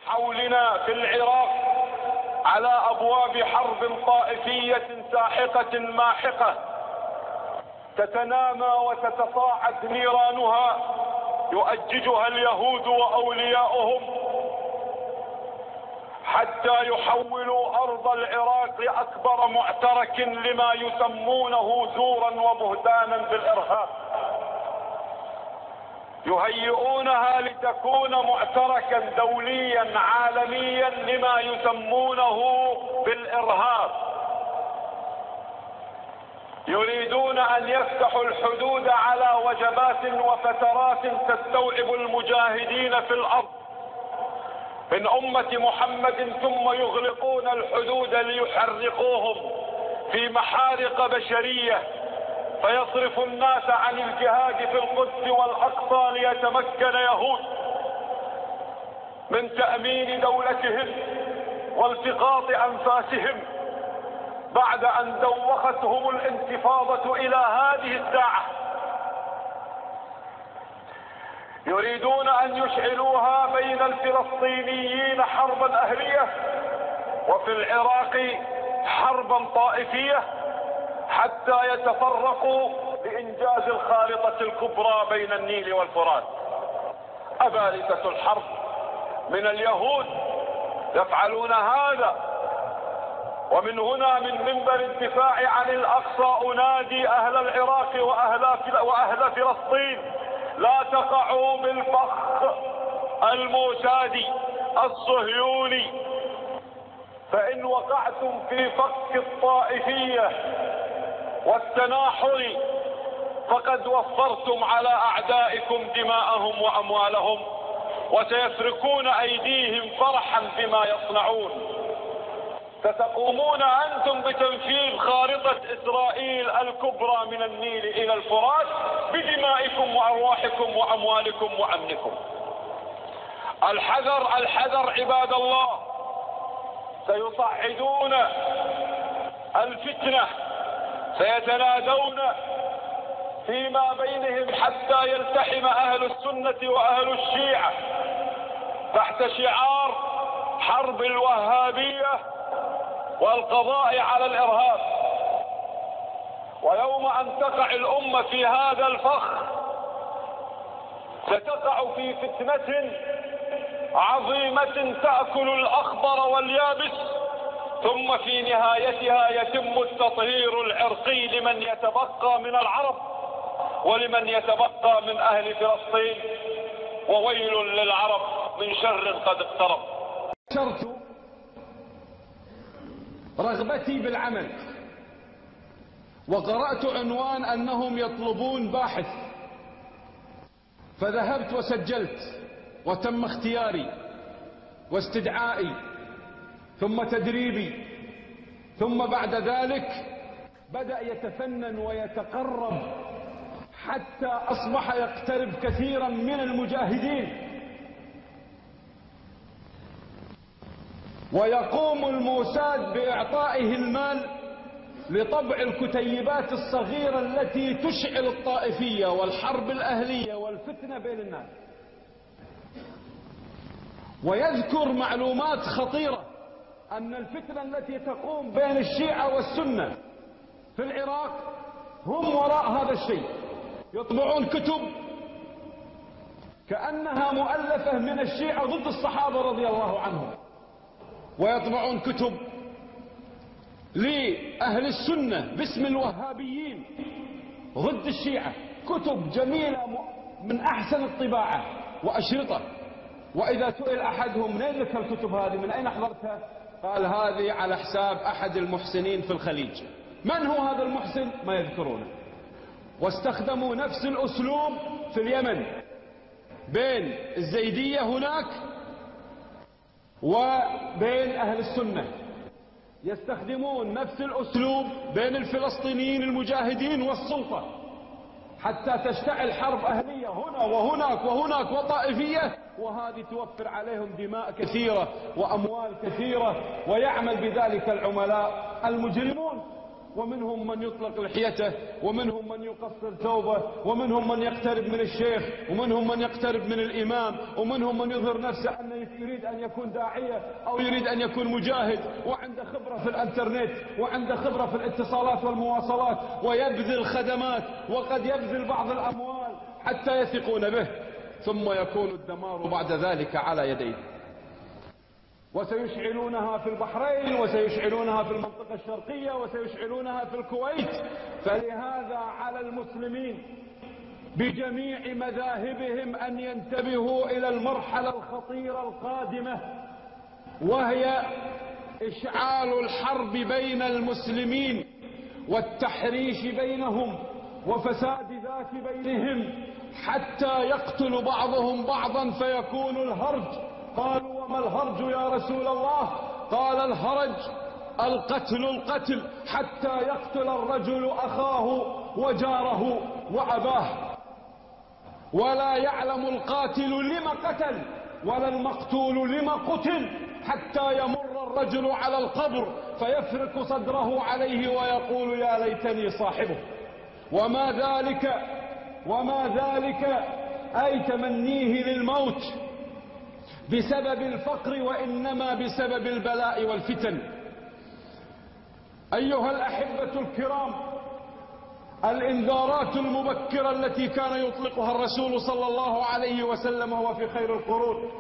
حولنا في العراق على أبواب حرب طائفية ساحقة ماحقة تتنامى وتتصاعد نيرانها يؤججها اليهود وأولياؤهم حتى يحولوا أرض العراق أكبر معترك لما يسمونه زورا وبهتانا بالإرهاب. يهيئونها لتكون معتركا دوليا عالميا لما يسمونه بالإرهاب. يريدون أن يفتحوا الحدود على وجبات وفترات تستوعب المجاهدين في الأرض من أمة محمد، ثم يغلقون الحدود ليحرقوهم في محارق بشرية، فيصرف الناس عن الجهاد في القدس والأقصى ليتمكن يهود من تأمين دولتهم والتقاط أنفاسهم بعد أن دوختهم الانتفاضة إلى هذه الساعة. يريدون أن يشعلوها بين الفلسطينيين حربا أهلية وفي العراق حربا طائفية حتى يتفرقوا لإنجاز الخارطة الكبرى بين النيل والفرات. أبارزة الحرب من اليهود يفعلون هذا، ومن هنا من منبر الدفاع عن الأقصى أنادي أهل العراق وأهل فلسطين: لا تقعوا بالفخ الموسادي الصهيوني، فإن وقعتم في فك الطائفية والتناحر فقد وفرتم على أعدائكم دماءهم وأموالهم، وسيسرقون أيديهم فرحا بما يصنعون. ستقومون أنتم بتنفيذ خارطة إسرائيل الكبرى من النيل إلى الفرات بدمائكم وأرواحكم وأموالكم وأمنكم. الحذر الحذر عباد الله، سيصعدون الفتنة، سيتنادون فيما بينهم حتى يلتحم أهل السنة وأهل الشيعة تحت شعار حرب الوهابية والقضاء على الإرهاب. ويوم أن تقع الأمة في هذا الفخ ستقع في فتنة عظيمة تأكل الأخضر واليابس، ثم في نهايتها يتم التطهير العرقي لمن يتبقى من العرب ولمن يتبقى من أهل فلسطين، وويل للعرب من شر قد اقترب. شرط رغبتي بالعمل، وقرأت عنوان أنهم يطلبون باحث، فذهبت وسجلت وتم اختياري واستدعائي ثم تدريبي، ثم بعد ذلك بدأ يتفنن ويتقرب حتى أصبح يقترب كثيرا من المجاهدين، ويقوم الموساد بإعطائه المال لطبع الكتيبات الصغيرة التي تشعل الطائفية والحرب الأهلية والفتنة بين الناس، ويذكر معلومات خطيرة أن الفتنة التي تقوم بين الشيعة والسنة في العراق هم وراء هذا الشيء. يطبعون كتب كأنها مؤلفة من الشيعة ضد الصحابة رضي الله عنهم، ويطبعون كتب لأهل السنة باسم الوهابيين ضد الشيعة، كتب جميلة من أحسن الطباعة وأشرطة. وإذا سئل أحدهم من أين لك الكتب هذه، من أين أحضرتها، قال هذه على حساب أحد المحسنين في الخليج. من هو هذا المحسن؟ ما يذكرونه. واستخدموا نفس الأسلوب في اليمن بين الزيدية هناك وبين أهل السنة، يستخدمون نفس الأسلوب بين الفلسطينيين المجاهدين والسلطة حتى تشتعل حرب أهلية هنا وهناك وهناك وطائفية، وهذه توفر عليهم دماء كثيرة وأموال كثيرة، ويعمل بذلك العملاء المجرمون. ومنهم من يطلق لحيته، ومنهم من يقصر ثوبه، ومنهم من يقترب من الشيخ، ومنهم من يقترب من الإمام، ومنهم من يظهر نفسه أنه يريد أن يكون داعية أو يريد أن يكون مجاهد، وعنده خبرة في الانترنت، وعنده خبرة في الاتصالات والمواصلات، ويبذل خدمات، وقد يبذل بعض الأموال حتى يثقون به، ثم يكون الدمار بعد ذلك على يديه. وسيشعلونها في البحرين، وسيشعلونها في المنطقة الشرقية، وسيشعلونها في الكويت. فلهذا على المسلمين بجميع مذاهبهم أن ينتبهوا إلى المرحلة الخطيرة القادمة، وهي إشعال الحرب بين المسلمين والتحريش بينهم وفساد ذات بينهم حتى يقتل بعضهم بعضا فيكون الهرج. قالوا وما الهرج يا رسول الله؟ قال الهرج القتل حتى يقتل الرجل أخاه وجاره وأباه، ولا يعلم القاتل لما قتل ولا المقتول لما قتل، حتى يمر الرجل على القبر فيفرك صدره عليه ويقول يا ليتني صاحبه. وما ذلك أي تمنيه للموت بسبب الفقر، وإنما بسبب البلاء والفتن. أيها الأحبة الكرام، الإنذارات المبكرة التي كان يطلقها الرسول صلى الله عليه وسلم وهو في خير القرون،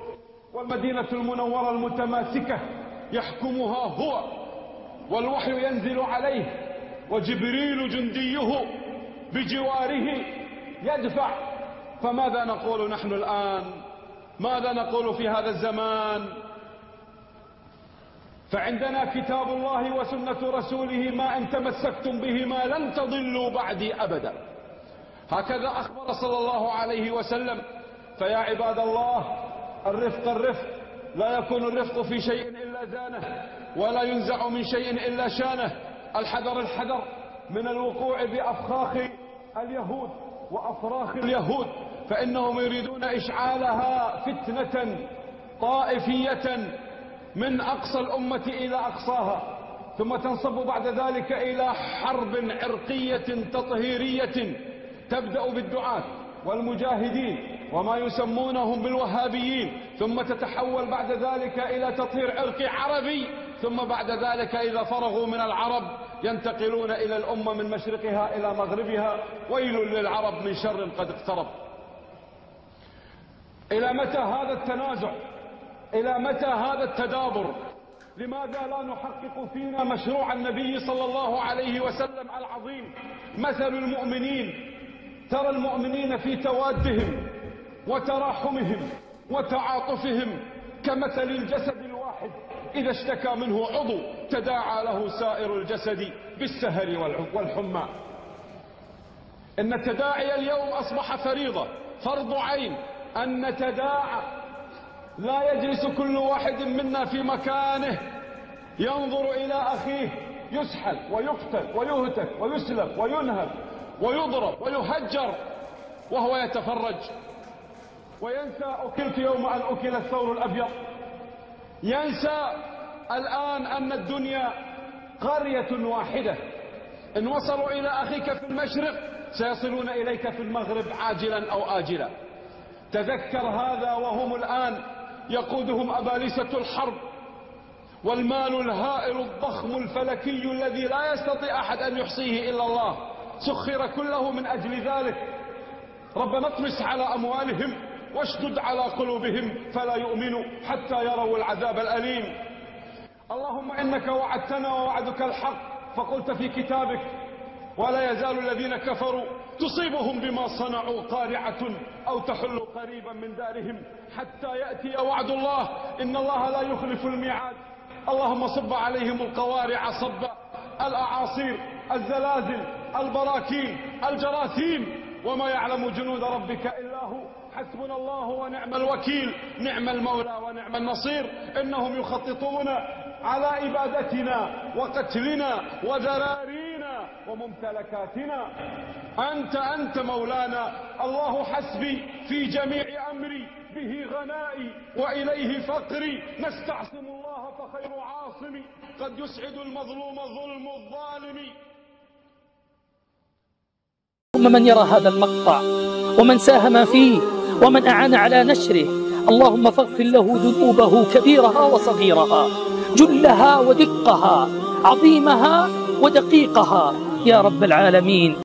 والمدينة المنورة المتماسكة يحكمها هو، والوحي ينزل عليه، وجبريل جنديه بجواره يدفع. فماذا نقول نحن الآن؟ ماذا نقول في هذا الزمان؟ فعندنا كتاب الله وسنة رسوله، ما إن تمسكتم بهما لن تضلوا بعدي أبدا. هكذا أخبر صلى الله عليه وسلم. فيا عباد الله، الرفق لا يكون الرفق في شيء إلا زانه، ولا ينزع من شيء إلا شانه. الحذر من الوقوع بأفخاخ اليهود وأفراخ اليهود، فإنهم يريدون إشعالها فتنة طائفية من أقصى الأمة إلى أقصاها، ثم تنصب بعد ذلك إلى حرب عرقية تطهيرية تبدأ بالدعاة والمجاهدين وما يسمونهم بالوهابيين، ثم تتحول بعد ذلك إلى تطهير عرقي عربي، ثم بعد ذلك إذا فرغوا من العرب ينتقلون إلى الأمة من مشرقها إلى مغربها. ويل للعرب من شر قد اقترب. إلى متى هذا التنازع؟ إلى متى هذا التدابر؟ لماذا لا نحقق فينا مشروع النبي صلى الله عليه وسلم العظيم؟ مثل المؤمنين، ترى المؤمنين في توادهم وتراحمهم وتعاطفهم كمثل الجسد الواحد إذا اشتكى منه عضو تداعى له سائر الجسد بالسهر والحمى. إن التداعي اليوم أصبح فريضة، فرض عين أن نتداعى. لا يجلس كل واحد منا في مكانه ينظر إلى أخيه يسحل ويقتل ويهتك ويسلب وينهب ويضرب ويهجر وهو يتفرج وينسى أكلت يوم أن أكل الثور الأبيض. ينسى الآن أن الدنيا قرية واحدة، إن وصلوا إلى أخيك في المشرق سيصلون إليك في المغرب عاجلا أو آجلا. تذكر هذا، وهم الآن يقودهم أبالسة الحرب والمال الهائل الضخم الفلكي الذي لا يستطيع أحد أن يحصيه إلا الله، سخر كله من أجل ذلك. ربنا اطمس على أموالهم واشدد على قلوبهم فلا يؤمنوا حتى يروا العذاب الأليم. اللهم إنك وعدتنا ووعدك الحق، فقلت في كتابك ولا يزال الذين كفروا تصيبهم بما صنعوا قارعة أو تحل قريبا من دارهم حتى يأتي وعد الله، إن الله لا يخلف الميعاد. اللهم صب عليهم القوارع صبا، الأعاصير، الزلازل، البراكين، الجراثيم، وما يعلم جنود ربك إلا هو. حسبنا الله ونعم الوكيل، نعم المولى ونعم النصير. إنهم يخططون على إبادتنا وقتلنا وذرارينا وممتلكاتنا. أنت مولانا، الله حسبي في جميع أمري، به غنائي وإليه فقري، نستعصم الله فخير عاصمي، قد يسعد المظلوم ظلم الظالم اللهم من يرى هذا المقطع ومن ساهم فيه ومن أعان على نشره، اللهم فاغفر له ذنوبه كبيرها وصغيرها، جلها ودقها، عظيمها ودقيقها يا رب العالمين.